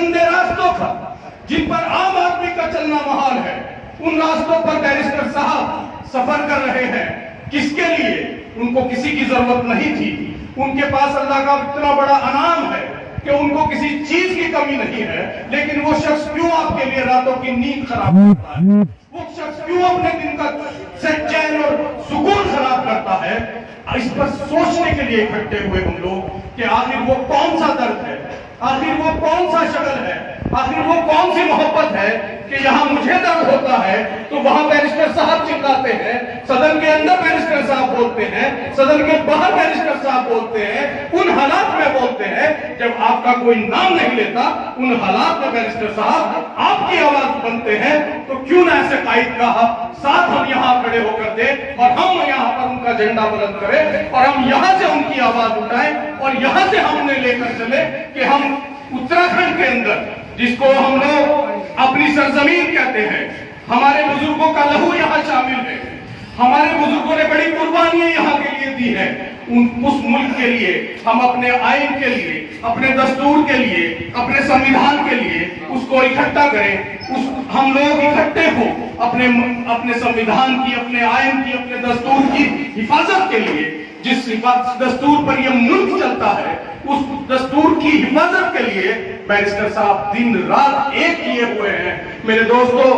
गंदे रास्तों का, जिन पर आम आदमी का चलना महाल है, उन रास्तों पर बैरिस्टर साहब सफर कर रहे हैं। किसके लिए? उनको किसी की जरूरत नहीं थी। उनके पास अल्लाह का इतना बड़ा इनाम है कि उनको किसी चीज की कमी नहीं है, लेकिन वो शख्स क्यों आपके लिए रातों की नींद खराब करता है? वो शख्स क्यों अपने दिन का चैन और सुकून खराब करता है? इस पर सोचने के लिए इकट्ठे हुए हम लोग कि आखिर वो कौन सा दर्द है, आखिर वो कौन सा शगल है, आखिर वो कौन सी मोहब्बत है कि यहाँ मुझे दर्द होता है तो वहां बैरिस्टर साहब चिल्लाते हैं, सदन के अंदर बैरिस्टर साहब बोलते हैं, सदन के बाहर बैरिस्टर साहब बोलते हैं, उन हालात में बोलते हैं जब आपका कोई नाम नहीं लेता, उन हालात में बैरिस्टर साहब आपकी आवाज बनते हैं। तो क्यों ना ऐसे कायद का साथ हम यहाँ खड़े होकर दे और हम यहाँ पर उनका झंडा बुलंद करें और हम यहाँ से उनकी आवाज उठाएं और यहाँ से हमने लेकर चले कि हम उत्तराखंड के अंदर, जिसको हम लोग अपनी सरजमीन कहते हैं, हमारे बुजुर्गों का लहू यहाँ शामिल है, हमारे बुजुर्गों ने बड़ी कुर्बानियां यहाँ के लिए दी है, उस मुल्क के लिए, हम अपने आइन के लिए, अपने दस्तूर के लिए, अपने संविधान के लिए उसको इकट्ठा करें। हम लोग इकट्ठे हो अपने संविधान की, अपने आइन की, अपने दस्तूर की हिफाजत के लिए। जिस दस्तूर पर यह मुल्क चलता है, उस दस्तूर की हिफाजत के लिए बैरिस्टर साहब दिन रात एक किए हुए हैं। मेरे दोस्तों,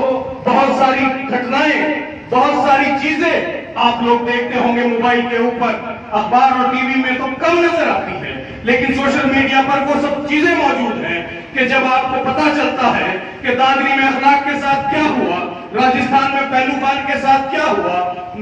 बहुत सारी घटनाएं, बहुत सारी चीजें आप लोग देखते होंगे मोबाइल के ऊपर, अखबार और टीवी में तो कम नजर आती है, लेकिन सोशल मीडिया पर वो सब चीजें मौजूद हैं कि जब आपको पता चलता है कि दादरी में अखलाक के साथ क्या हुआ, राजस्थान में पहलू खान के साथ क्या हुआ,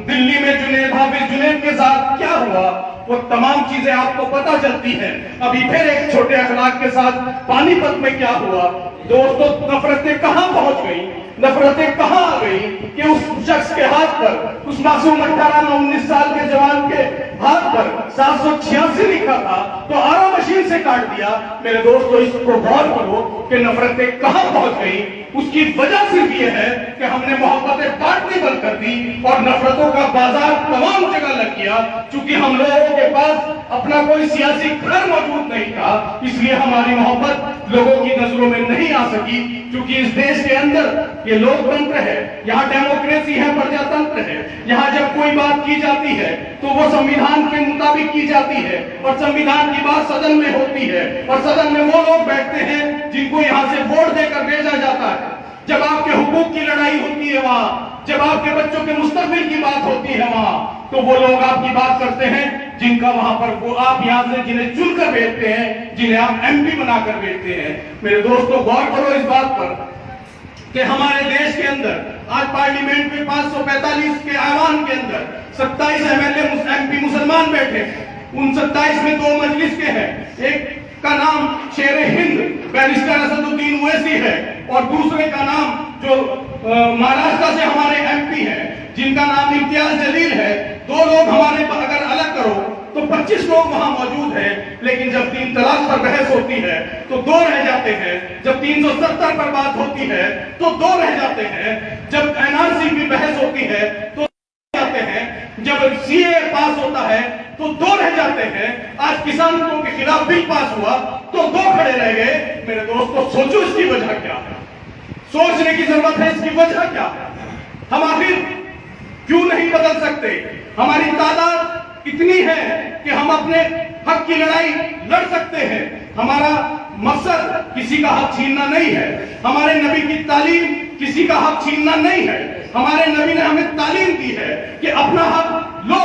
दिल्ली में जुनैद हाफिज जुनैद के साथ क्या हुआ, वो तमाम चीजें आपको पता चलती हैं। अभी फिर एक छोटे अखलाक के साथ पानीपत में क्या हुआ। दोस्तों, नफरतें कहां पहुंच गई, नफरतें कहां आ गई कि उस शख्स के हाथ पर, उस मासूम 18-19 साल के जवान के हाथ पर 786 लिखा था तो आरा मशीन से काट दिया। मेरे दोस्तों, इसको गौर करो कि नफरतें कहां पहुंच गई। उसकी वजह सिर्फ ये है कि हमने मोहब्बतें बांटनी बंद कर दी और नफरतों का बाजार तमाम जगह लग गया। चूंकि हम लोगों के पास अपना कोई सियासी घर मौजूद नहीं था, इसलिए हमारी मोहब्बत लोगों की नजरों में नहीं आ सकी। क्योंकि इस देश के अंदर ये लोकतंत्र है, यहाँ डेमोक्रेसी है, प्रजातंत्र है। यहाँ जब कोई बात की जाती है तो वो संविधान के मुताबिक की जाती है और संविधान की बात सदन में होती है और सदन में वो लोग बैठते हैं जिनको यहाँ से वोट देकर भेजा जाता है। जब आपके हुकूक की लड़ाई होती है वहां, जब आपके बच्चों के मुस्तकबिल की बात होती है वहां, तो वो लोग आपकी बात करते हैं जिनका वहां पर वो आप यहां से जिन्हें चुनकर भेजते हैं, जिन्हें आप एमपी बनाकर भेजते हैं। मेरे दोस्तों, गौर करो इस बात पर कि हमारे देश के अंदर आज पार्लियामेंट में 545 के ऐवान के अंदर 27 एमएलए एमपी मुसलमान बैठे। उन 27 में 2 मजलिस के हैं। एक का नाम शेर हिंद बैरिस्टर असदुद्दीन ओवैसी है और दूसरे का नाम जो महाराष्ट्र से हमारे एमपी हैं, जिनका नाम इम्तियाज जलील है। 2 लोग हमारे, अगर अलग करो तो 25 लोग वहां मौजूद हैं। लेकिन जब 3 तलाक पर बहस होती है तो 2 रह जाते हैं। जब 370 पर बात होती है तो 2 रह जाते हैं। जब एनआरसी की बहस होती है तो जाते हैं। जब सीए पास होता है तो 2 रह जाते हैं। आज किसानों के खिलाफ बिल पास हुआ तो 2 खड़े रह गए। मेरे दोस्तों, सोचो इसकी वजह क्या है, सोचने की जरूरत है इसकी वजह क्या है। हम आखिर क्यों नहीं बदल सकते? हमारी तादाद इतनी है कि हम अपने हक की लड़ाई लड़ सकते हैं। हमारा मकसद किसी का हक छीनना नहीं है। हमारे नबी की तालीम किसी का हक छीनना नहीं है। हमारे नबी ने हमें तालीम दी है कि अपना हक लो,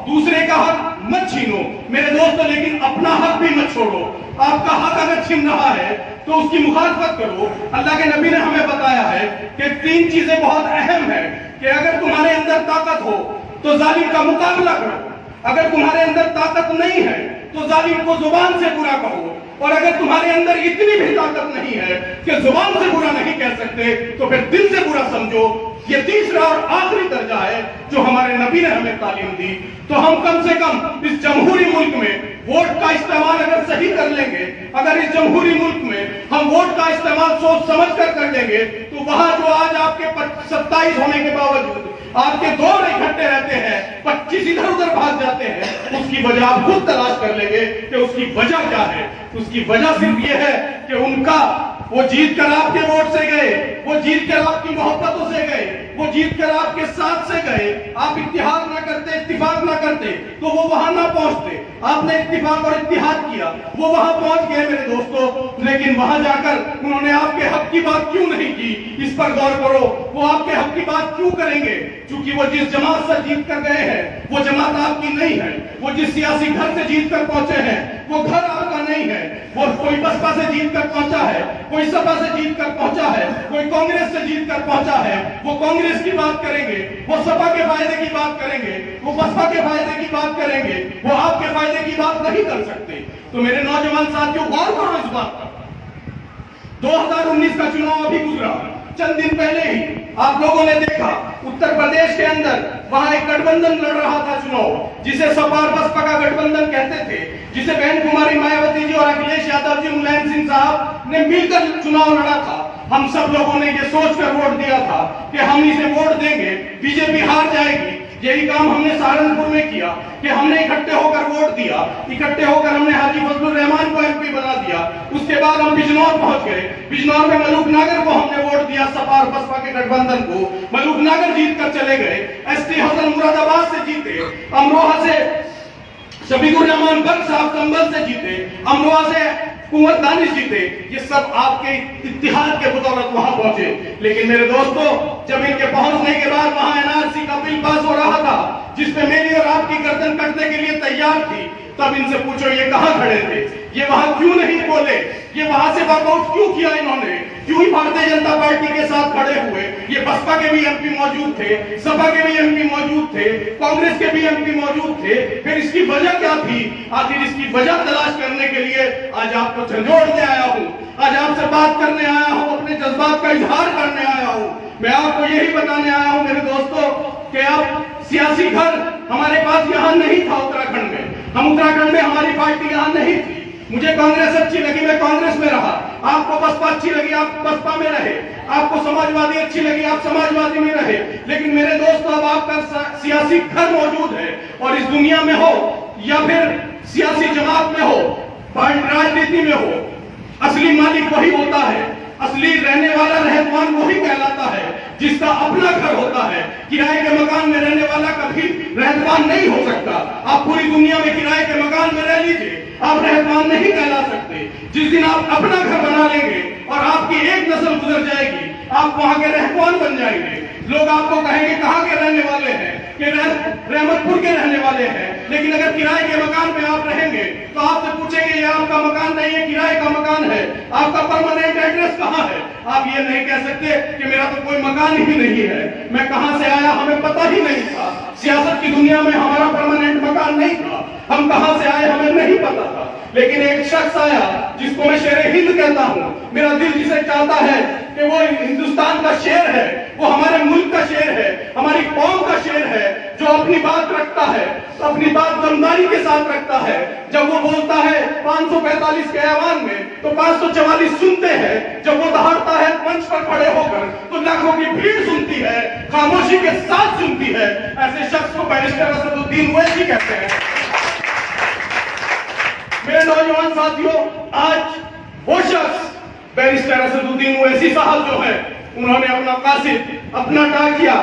दूसरे का हक मत छीनो। मेरे दोस्तों, लेकिन अपना हक भी मत छोड़ो। आपका हक अगर छीन रहा है तो उसकी मुखालफत करो। अल्लाह के नबी ने हमें बताया है कि 3 चीजें बहुत अहम है कि अगर तुम्हारे अंदर ताकत हो तो जालिम का मुकाबला करो, अगर तुम्हारे अंदर ताकत नहीं है तो जालिम को जुबान से बुरा कहो, और अगर तुम्हारे अंदर इतनी भी ताकत नहीं है कि जुबान से बुरा नहीं कह सकते तो फिर दिल से बुरा समझो। ये तीसरा और आखिरी दर्जा है जो हमारे नबी ने हमें तालीम दी। तो हम कम से कम इस जमहूरी मुल्क में वोट का इस्तेमाल अगर सही कर लेंगे, अगर इस जमहूरी मुल्क में हम वोट का इस्तेमाल सोच समझ कर लेंगे, तो वहां जो आज आपके 27 होने के बावजूद आपके 2 इकट्ठे रहते हैं, 25 इधर उधर भाग जाते हैं, उसकी वजह आप खुद तलाश कर लेंगे कि उसकी वजह क्या है। उसकी वजह सिर्फ ये है कि उनका वो जीत कर आपके वोट से गए, वो जीत कर आपकी मोहब्बतों से गए, वो जीत कर आपके साथ से गए। आप इत्तिहाद ना करते, इत्तिफाक ना करते तो वो वहां ना पहुंचते। आपने इत्तिफाक और इत्तिहाद किया, वो वहां पहुंच गए मेरे दोस्तों। लेकिन वहां जाकर उन्होंने आपके हक की बात क्यों नहीं की, इस पर गौर करो। वो आपके हक की बात क्यों करेंगे? क्योंकि वो जिस जमात से जीत कर गए हैं वो जमात आपकी नहीं है। वो जिस सियासी घर से जीत कर पहुंचे हैं वो घर आपका नहीं है। वो कोई बसपा से जीत कर पहुंचा है, कोई सपा से जीत कर पहुंचा है, कोई कांग्रेस से जीत कर पहुंचा है। वो कांग्रेस की बात करेंगे, वो सपा के फायदे की बात करेंगे, वो बसपा के फायदे की बात करेंगे, वो आपके फायदे की बात नहीं कर सकते। तो मेरे नौजवान साथियों, गौर करो इस बात पर। 2019 का चुनाव अभी गुजरा, चंद दिन पहले ही आप लोगों ने देखा उत्तर प्रदेश के अंदर वहां एक गठबंधन लड़ रहा था चुनाव, जिसे सपा और बसपा का गठबंधन कहते थे, जिसे बहन कुमारी मायावती जी और अखिलेश यादव जी, मुलायम सिंह साहब ने मिलकर चुनाव लड़ा था। हम सब लोगों ने ये सोचकर वोट दिया था कि हम इसे वोट देंगे, बीजेपी हार जाएगी। यही काम हमने सहारनपुर में किया कि हमने इकट्ठे होकर वोट दिया, इकट्ठे होकर हमने हाजी फजलुर रहमान को एमपी बना दिया। उसके बाद हम बिजनौर पहुंच गए, बिजनौर में मलूक नागर को हमने वोट दिया, सपा और बसपा के गठबंधन को। मलूक नागर जीत कर चले गए, एसटी हसन मुरादाबाद से जीते, अमरोहा से शफीकुर रहमान बख्श साहब संभल से जीते, अमरोहा से कुंवर दानिश जीते। ये सब आपके इत्तिहाद के बदौलत वहां पहुंचे। लेकिन मेरे दोस्तों, जब इनके पहुंचने के बाद वहां एनआरसी का बिल पास हो रहा था, जिसपे मेरी और आपकी गर्दन कटने के लिए तैयार थी, तब इनसे पूछो ये कहां खड़े थे? ये वहां क्यों नहीं बोले? ये वहां से वॉकआउट क्यों किया इन्होंने? क्यों ही भारतीय जनता पार्टी के साथ खड़े हुए? ये बसपा के भी एमपी मौजूद थे, सपा के भी एमपी मौजूद थे, कांग्रेस के भी एमपी मौजूद थे। फिर इसकी वजह क्या थी? आखिर इसकी वजह तलाश करने के लिए आज आपको झंझोड़ने आया हूं, आज आपसे बात करने आया हूं, अपने जज्बात का इजहार करने आया हूं। मैं आपको यही बताने आया हूं मेरे दोस्तों कि अब सियासी घर हमारे पास यहाँ नहीं था उत्तराखंड में। हम उत्तराखंड में, हमारी पार्टी यहाँ नहीं थी। मुझे कांग्रेस अच्छी लगी, मैं कांग्रेस में रहा। आपको बसपा अच्छी लगी, आप बसपा में रहे। आपको समाजवादी अच्छी लगी, आप समाजवादी में रहे। लेकिन मेरे दोस्तों, अब आपका सियासी घर मौजूद है, और इस दुनिया में हो या फिर सियासी जमात में हो, राजनीति में हो, असली मालिक वही होता है, असली रहने वाला रहमान वही कहलाता है जिसका अपना घर होता है। किराए के मकान में रहने वाला कभी रहमान नहीं हो सकता। आप पूरी दुनिया में किराए के मकान में रह लीजिए, आप रहमान नहीं कहला सकते। जिस दिन आप अपना घर बना लेंगे और आपकी एक नस्ल गुजर जाएगी, आप वहां के रहमान बन जाएंगे। लोग आपको कहेंगे कहां के रहने वाले हैं, कि रहमतपुर के रहने वाले हैं। लेकिन अगर किराए के मकान में आप रहेंगे तो आपसे पूछेंगे ये आपका मकान नहीं है, किराए का मकान है, आपका परमानेंट एड्रेस कहां है? आप ये नहीं कह सकते कि मेरा तो कोई मकान ही नहीं है, मैं कहां से आया हमें पता ही नहीं था। सियासत की दुनिया में हमारा परमानेंट मकान नहीं था, हम कहां से आए हमें नहीं पता था। लेकिन एक शख्स आया जिसको मैं शेर हिंद कहता हूं, मेरा दिल जिसे चाहता है कि वो हिंदुस्तान का शेर है, वो हमारे मुल्क का शेर है, हमारी कौम का शेर है, जो अपनी बात रखता है, अपनी बात दमदारी के साथ रखता है। जब वो बोलता है 545 के ऐवान में तो 544 सुनते हैं। जब वो दहाड़ता है मंच पर खड़े होकर तो लाखों की भीड़ सुनती है, खामोशी के साथ सुनती है। ऐसे शख्स को बैरिस्टर असदुद्दीन ओवैसी कहते हैं। मेरे नौजवान साथियों, आज वो शख्स बैरिस्टर असदुद्दीन ओवैसी साहब जो है, उन्होंने अपना कासिद, अपना डाकिया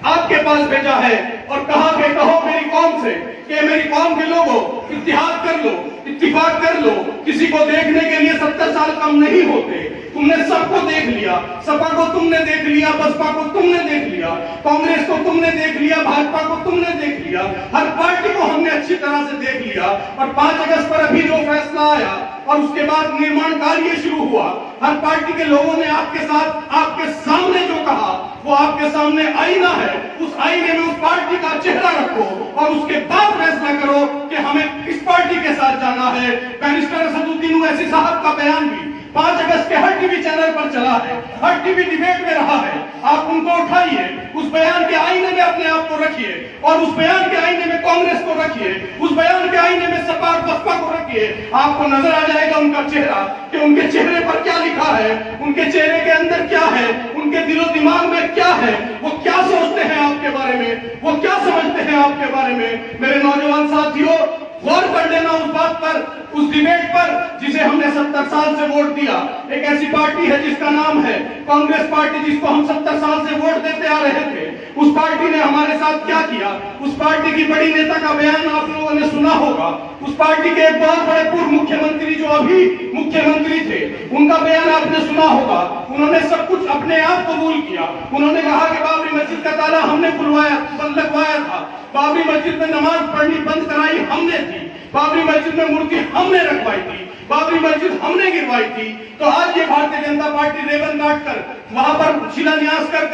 आपके पास भेजा है और कहा कि कहो मेरी कौम से कि मेरी कौम के लोगों इत्तिहाद कर लो, इत्तिफाक कर लो। किसी को देखने के लिए 70 साल कम नहीं होते। तुमने सबको देख लिया, सपा को तुमने देख लिया, बसपा को तुमने देख लिया, कांग्रेस को तुमने देख लिया, भाजपा को तुमने देख लिया, हर पार्टी को हमने अच्छी तरह से देख लिया। और 5 अगस्त पर अभी जो फैसला आया और उसके बाद निर्माण कार्य शुरू हुआ, हर पार्टी के लोगों ने आपके साथ, आपके सामने जो कहा वो आपके सामने आईना है। उस आईने में उस पार्टी का चेहरा रखो और उसके बाद फैसला करो कि हमें किस पार्टी के साथ जाना है। बैरिस्टर असदुद्दीन ओवैसी साहब का बयान भी 5 अगस्त के हर टीवी चैनल पर चला है, हर टीवी डिबेट में रहा है। आप उनको उठाइए, उस बयान के आईने में अपने आप को रखिए और उस बयान के आईने में कांग्रेस को रखिए, उस बयान के आईने में सपा और बसपा को रखिए। आपको नजर आ जाएगा उनका चेहरा कि उनके चेहरे पर क्या लिखा है, उनके चेहरे के अंदर क्या है, उनके दिलो दिमाग में क्या है, वो क्या सोचते हैं आपके बारे में, वो क्या समझते हैं आपके बारे में। मेरे नौजवान साथियों, गौर कर लेना उस बात पर, उस डिबेट पर जिसे हमने 70 साल से वोट दिया। एक ऐसी पार्टी है जिसका नाम है कांग्रेस पार्टी, जिसको हम 70 साल से वोट देते आ रहे थे। उस पार्टी ने हमारे साथ क्या किया? उस पार्टी की बड़ी नेता का बयान आप लोगों ने सुना होगा। उस पार्टी के एक बहुत बड़े पूर्व मुख्यमंत्री जो अभी मुख्यमंत्री थे, उनका बयान आपने सुना होगा। उन्होंने सब कुछ अपने आप कबूल किया। उन्होंने कहा कि बाबरी मस्जिद का ताला हमने लगवाया था, बाबरी मस्जिद में नमाज पढ़नी बंद कराई हमने थी, बाबरी मस्जिद में मूर्ति हमने रखवाई थी, बाबरी मस्जिद हमने गिरवाई थी। तो आज ये भारतीय जनता पार्टी रेवन काट कर, वहां पर शिलान्यास कर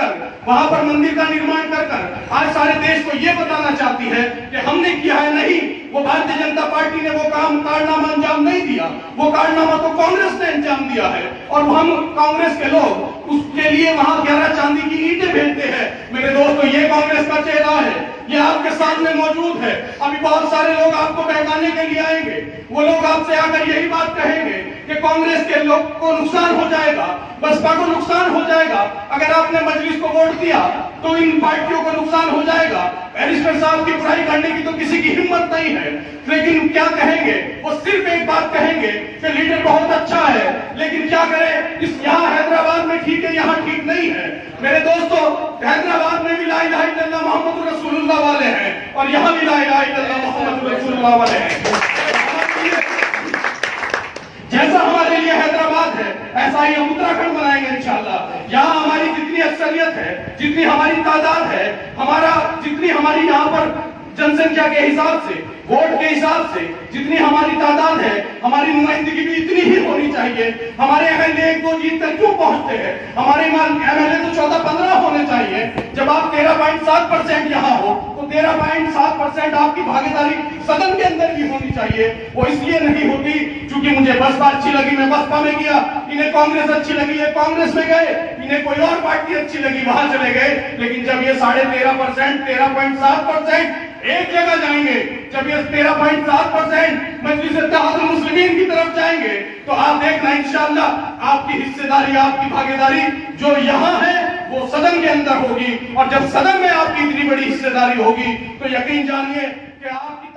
वहां पर मंदिर का निर्माण कर आज सारे देश को ये बताना चाहती है कि हमने किया है। नहीं, वो भारतीय जनता पार्टी ने वो काम कारनामा अंजाम नहीं दिया, वो कारनामा तो कांग्रेस ने अंजाम दिया है। और हम कांग्रेस के लोग उसके लिए वहां 11 चांदी की ईंटें भेजते हैं। मेरे दोस्तों, ये कांग्रेस का चेहरा है, ये आपके सामने मौजूद है। अभी बहुत सारे लोग आपको बहकाने के लिए आएंगे। वो लोग आपसे आकर यही बात कहेंगे कि कांग्रेस के लोग को नुकसान हो जाएगा, बसपा को नुकसान हो जाएगा। अगर आपने मजलिस को वोट दिया तो इन पार्टियों को नुकसान हो जाएगा। बैरिस्टर साहब की बुराई करने की तो किसी की हिम्मत नहीं है, लेकिन क्या कहेंगे? वो सिर्फ एक बात कहेंगे कि लीडर बहुत अच्छा है, लेकिन क्या करें, इस यहाँ हैदराबाद में ठीक है, यहाँ ठीक नहीं है। मेरे दोस्तों, हैदराबाद में भी ला इलाहा इल्लल्लाह मुहम्मदुर रसूलुल्लाह वाले हैं और यहाँ भी ला इलाहा इल्लल्लाह मुहम्मदुर रसूलुल्लाह वाले हैं। जैसा हमारे लिए हैदराबाद है, ऐसा ही हम उत्तराखंड बनाएंगे इंशाअल्लाह। यहाँ हमारी जितनी अक्सरियत है, जितनी हमारी तादाद है, जितनी हमारी यहाँ पर जनसंख्या के हिसाब से, वोट के हिसाब से जितनी हमारी तादाद है, हमारी नुमाइंदगी भी इतनी ही होनी चाहिए। हमारे एमएलए 1-2 जीत कर क्यों पहुंचते हैं? हमारे एमएलए तो 14-15 होने चाहिए। जब आप 13.7% यहाँ हो तो 13.7% आपकी भागीदारी सदन के अंदर भी होनी चाहिए। वो इसलिए नहीं होती क्योंकि मुझे बसपा अच्छी लगी, मैं बसपा में गया, इन्हें कांग्रेस अच्छी लगी, ये कांग्रेस में गए, इन्हें कोई और पार्टी अच्छी लगी, वहां चले गए। लेकिन जब ये 13.5%, 13.7% एक जगह जाएंगे, जब ये 13.7% मजलिस इत्तेहादुल मुस्लिमीन की तरफ जाएंगे, तो आप देखना इंशाअल्लाह आपकी हिस्सेदारी, आपकी भागीदारी जो यहाँ है वो सदन के अंदर होगी। और जब सदन में आपकी इतनी बड़ी हिस्सेदारी होगी तो यकीन जानिए कि आपकी